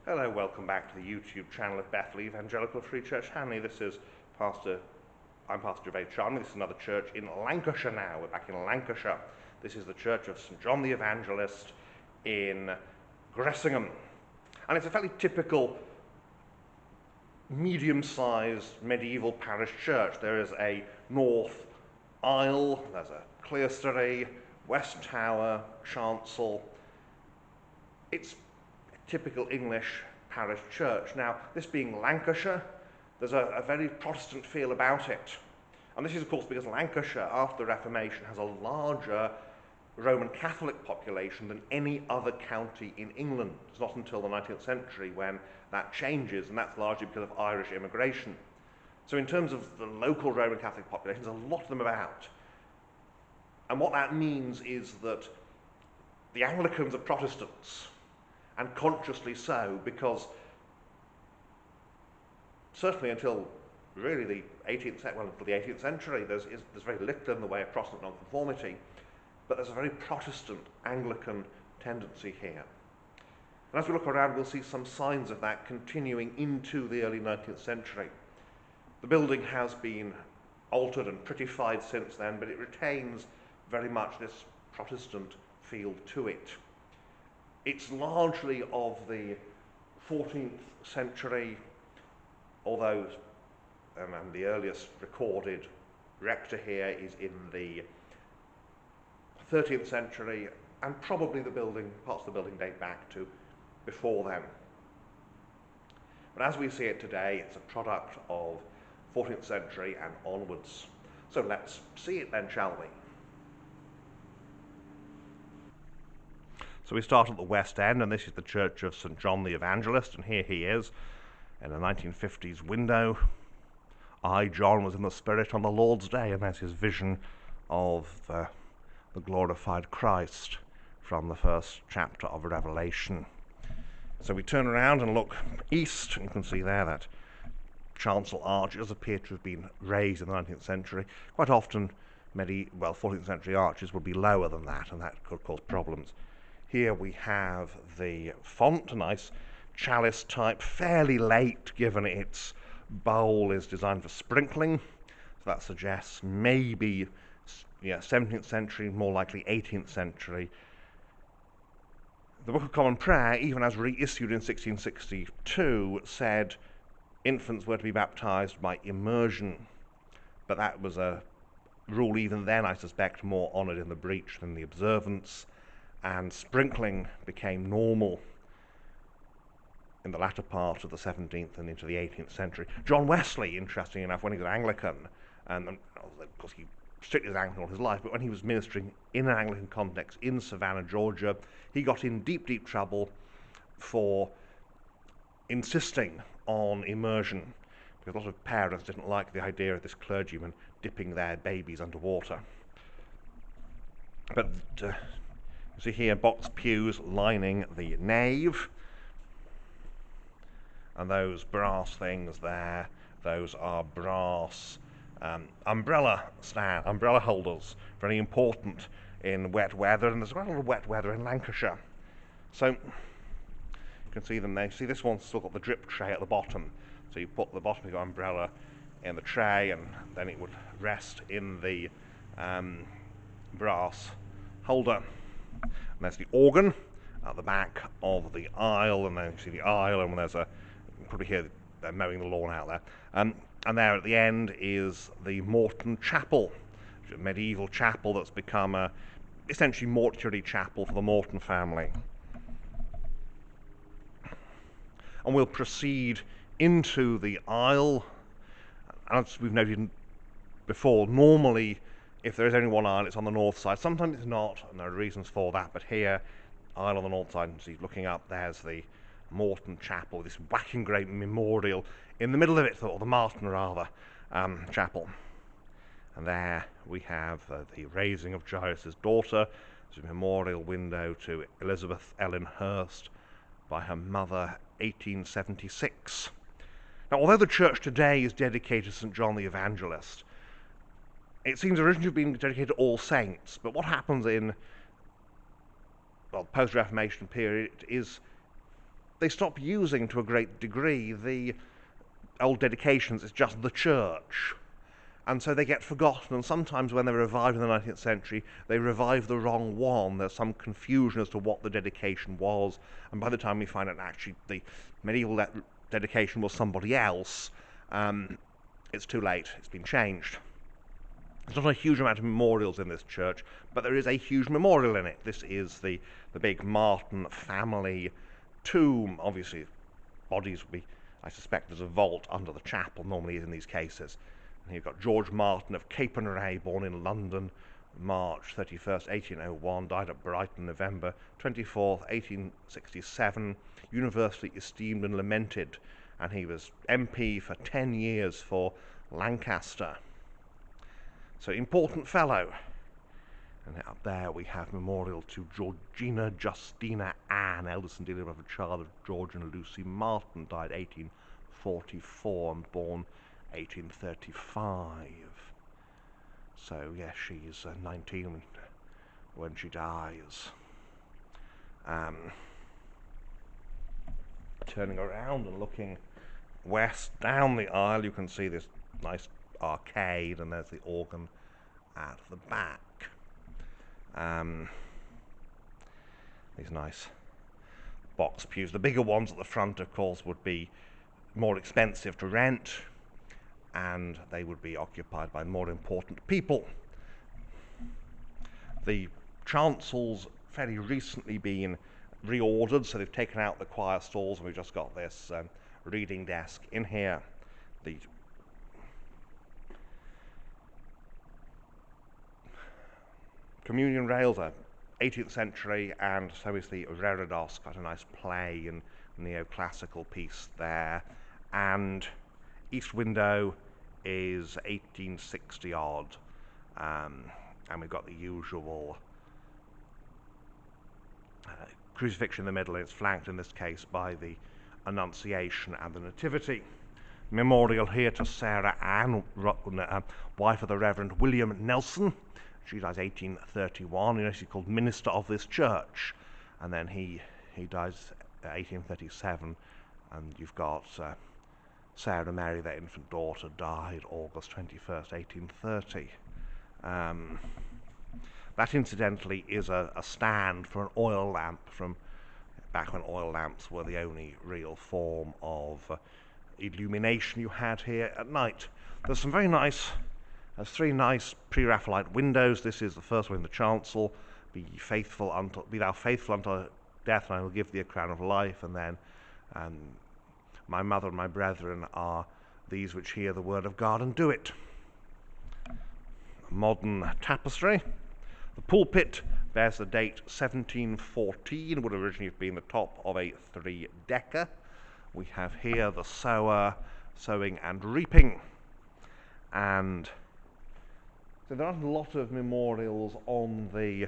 Hello, welcome back to the YouTube channel of Bethel Evangelical Free Church Hanley. I'm Pastor Gervais Charnley. This is another church in Lancashire now. We're back in Lancashire. This is the Church of St John the Evangelist in Gressingham. And it's a fairly typical medium-sized medieval parish church. There is a north aisle, there's a clerestory, west tower, chancel. It's typical English parish church. Now, this being Lancashire, there's a very Protestant feel about it. And this is, of course, because Lancashire, after the Reformation, has a larger Roman Catholic population than any other county in England. It's not until the 19th century when that changes, and that's largely because of Irish immigration. So in terms of the local Roman Catholic population, there's a lot of them about. And what that means is that the Anglicans are Protestants, and consciously so, because certainly until really the 18th century, there's very little in the way of Protestant nonconformity, but there's a very Protestant Anglican tendency here. And as we look around, we'll see some signs of that continuing into the early 19th century. The building has been altered and prettified since then, but it retains very much this Protestant feel to it. It's largely of the 14th century, although the earliest recorded rector here is in the 13th century, and probably parts of the building date back to before then. But as we see it today, it's a product of 14th century and onwards. So let's see it then, shall we? So we start at the West End, and this is the Church of St John the Evangelist, and here he is in a 1950s window. I, John, was in the Spirit on the Lord's Day, and there's his vision of the glorified Christ from the first chapter of Revelation. So we turn around and look east, and you can see there that chancel arches appear to have been raised in the 19th century. Quite often, 14th century arches would be lower than that, and that could cause problems. Here we have the font, a nice chalice type, fairly late given its bowl is designed for sprinkling. So that suggests maybe 17th century, more likely 18th century. The Book of Common Prayer, even as reissued in 1662, said infants were to be baptized by immersion. But that was a rule even then, I suspect, more honoured in the breach than the observance. And sprinkling became normal in the latter part of the 17th and into the 18th century. John Wesley, interesting enough, when he was an Anglican, and of course he strictly was Anglican all his life, but when he was ministering in an Anglican context in Savannah, Georgia, he got in deep, deep trouble for insisting on immersion, because a lot of parents didn't like the idea of this clergyman dipping their babies underwater. But you see here box pews lining the nave, and those brass things there, those are brass umbrella holders, very important in wet weather, and there's quite a lot of wet weather in Lancashire. So you can see them there. You see this one's still got the drip tray at the bottom, so you put the bottom of your umbrella in the tray, and then it would rest in the brass holder. And there's the organ at the back of the aisle, and then you see the aisle, and there's you can probably hear they're mowing the lawn out there. And there at the end is the Morton Chapel, which is a medieval chapel that's become essentially mortuary chapel for the Morton family. And we'll proceed into the aisle. As we've noted before, normally if there is only one aisle, it's on the north side. Sometimes it's not, and there are reasons for that, but here, aisle on the north side, and see, looking up, there's the Morton Chapel, this whacking great memorial in the middle of it, or the Martin rather, chapel. And there we have the raising of Jairus' daughter. There's a memorial window to Elizabeth Ellen Hurst by her mother, 1876. Now, although the church today is dedicated to St John the Evangelist, it seems originally to have been dedicated to All Saints, but what happens in post-Reformation period is they stop using, to a great degree, the old dedications. It's just the church. And so they get forgotten, and sometimes when they're revived in the 19th century, they revive the wrong one. There's some confusion as to what the dedication was, and by the time we find out actually the medieval dedication was somebody else, it's too late. It's been changed. There's not a huge amount of memorials in this church, but there is a huge memorial in it. This is the big Martin family tomb. Obviously, bodies would be, I suspect, there's a vault under the chapel, normally is in these cases. And you've got George Martin of Capernwray, born in London, March 31st, 1801, died at Brighton, November 24th, 1867, universally esteemed and lamented, and he was MP for 10 years for Lancaster. So, important fellow. And up there we have memorial to Georgina Justina Anne, eldest and dearly beloved child of George and Lucy Martin, died 1844 and born 1835. So yes, she's 19 when she dies. Turning around and looking west down the aisle, you can see this nice arcade, and there's the organ at the back. These nice box pews. The bigger ones at the front, of course, would be more expensive to rent, and they would be occupied by more important people. The chancel's fairly recently been reordered, so they've taken out the choir stalls, and we've just got this reading desk in here. The communion rails are 18th century, and so is the reredos, quite a nice play and neoclassical piece there. And east window is 1860 odd, and we've got the usual crucifixion in the middle, and it's flanked in this case by the Annunciation and the Nativity. Memorial here to Sarah Ann, wife of the Reverend William Nelson. She dies 1831. You know, she's called minister of this church, and then he dies 1837, and you've got Sarah Mary, their infant daughter, died August 21st, 1830. That, incidentally, is a stand for an oil lamp from back when oil lamps were the only real form of illumination you had here at night. There's some very nice, there's three nice pre-Raphaelite windows. This is the first one in the chancel. Be thou faithful unto death, and I will give thee a crown of life. And then my mother and my brethren are these which hear the word of God and do it. Modern tapestry. The pulpit bears the date 1714, would originally have been the top of a three-decker. We have here the sower, sowing and reaping. And so there aren't a lot of memorials on the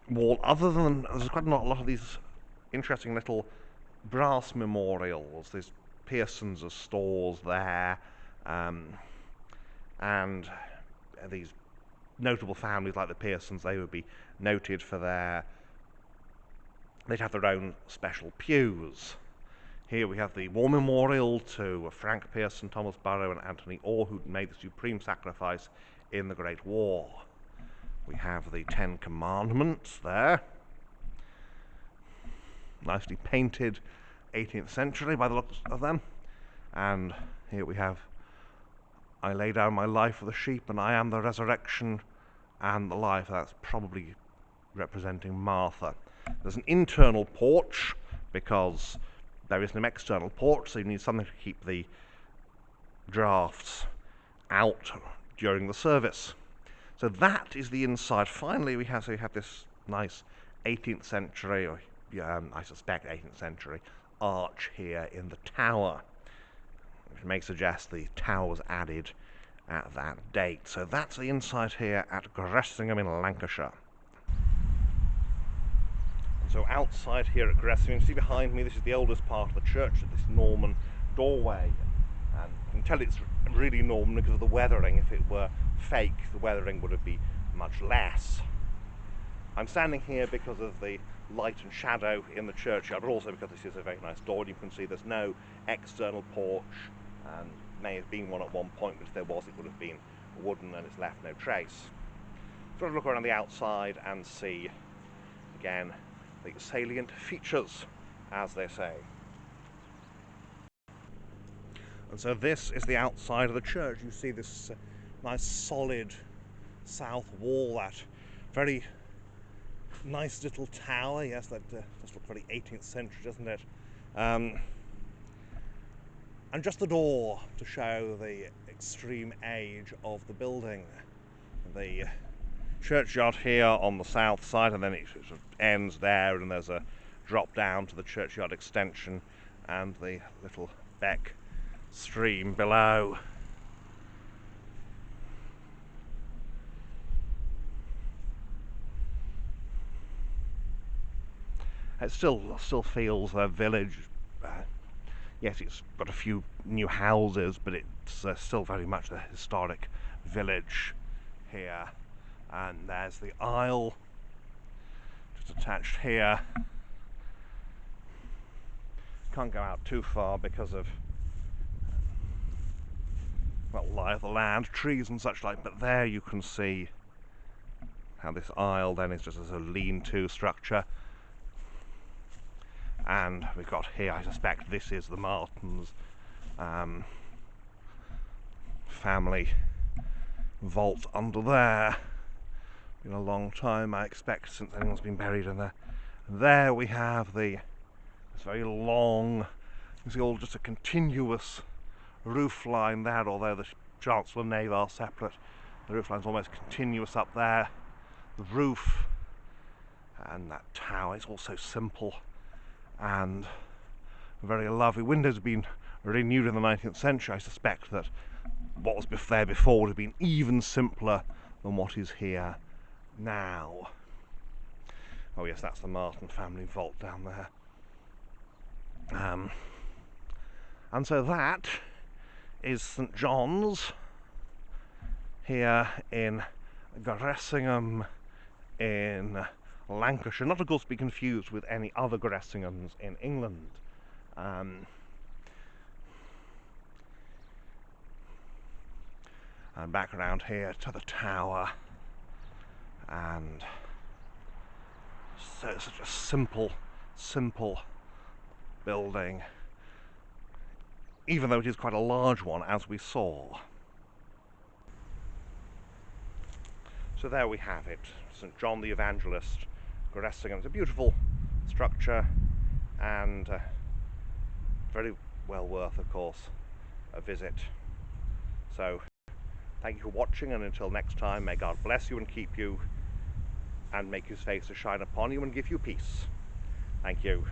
wall, other than there's quite a lot of these interesting little brass memorials. There's Pearsons of stores there, and these notable families like the Pearsons, they would be noted for they'd have their own special pews. Here we have the war memorial to Frank Pearson, Thomas Burrow and Anthony Orr, who made the supreme sacrifice in the Great War. We have the Ten Commandments there, nicely painted 18th century by the looks of them. And here we have, I lay down my life for the sheep, and I am the resurrection and the life. That's probably representing Martha. There's an internal porch, because there isn't an external porch, so you need something to keep the drafts out during the service. So that is the inside. Finally, we have this nice 18th century, or I suspect 18th century, arch here in the tower, which may suggest the tower was added at that date. So that's the inside here at Gressingham in Lancashire. And so outside here at Gressingham, you see behind me, this is the oldest part of the church, this Norman doorway. And you can tell it's really Norman because of the weathering. If it were fake, the weathering would have been much less. I'm standing here because of the light and shadow in the churchyard, but also because this is a very nice door, and you can see there's no external porch, and may have been one at one point, but if there was, it would have been wooden and it's left no trace. So I'll look around the outside and see, again, the salient features, as they say. And so this is the outside of the church. You see this nice solid south wall, that very nice little tower. Yes, that does look very 18th century, doesn't it? And just the door to show the extreme age of the building. The churchyard here on the south side, and then it sort of ends there, and there's a drop down to the churchyard extension and the little beck stream below. It still feels a village. Yes, it's got a few new houses, but it's still very much the historic village here. And there's the aisle just attached here. Can't go out too far because of, well, lie of the land, trees and such like, but there you can see how this aisle then is just as a lean-to structure. And we've got here, I suspect this is the Martins family vault under there. Been a long time, I expect, since anyone's been buried in there. And there we have this very long, you see all just a continuous roof line there, although the chancel and nave are separate. The roof line's almost continuous up there. The roof and that tower is also simple and very lovely. Windows have been renewed in the 19th century. I suspect that what was there before would have been even simpler than what is here now. Oh yes, that's the Martin family vault down there. And so that is St John's here in Gressingham in Lancashire, not of course to be confused with any other Gressinghams in England. And back around here to the tower, and so it's such a simple building, even though it is quite a large one, as we saw. So there we have it, St John the Evangelist, Gressingham. It's a beautiful structure and very well worth, of course, a visit. So thank you for watching, and until next time, may God bless you and keep you, and make his face to shine upon you and give you peace. Thank you.